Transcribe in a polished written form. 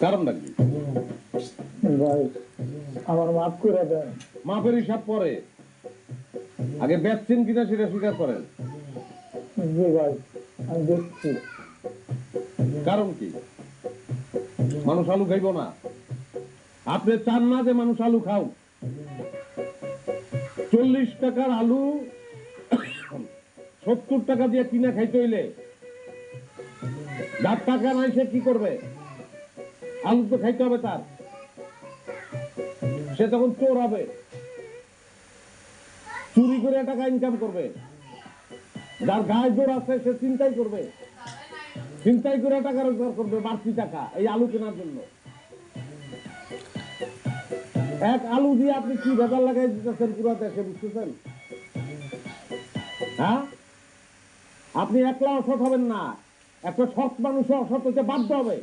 কারণটা কি? ভাই আমার মাফ করে দেন। মাপের হিসাব পরে, আগে বেচছেন কিনা সেটা স্বীকার করেন। জি ভাই আমি দেখছি। কারণ কি? মানুষ আলু খাইব না? আপনি চান না যে মানুষ আলু খাও? 40 টাকার আলু 70 টাকা দিয়ে কিনে খাইতে হইলে যার টাকা নাই সে কি করবে? আলু তো খাইতে হবে তার। সে তখন চোর হবে, চুরি করে টাকা ইনকাম করবে। যার গায়ে জোর আছে সে চিন্তাই করবে, চিন্তাই করে টাকা রোজগার করবে, বাড়তি টাকা এই আলু কেনার জন্য। এক আলু দিয়ে আপনি কি ভেজাল লাগাই দিতেছেন পুরো দেশে, বুঝতেছেন? হ্যাঁ, আপনি একলা অসৎ হবেন না, একটা সৎ মানুষ অসৎ হতে বাধ্য হবে।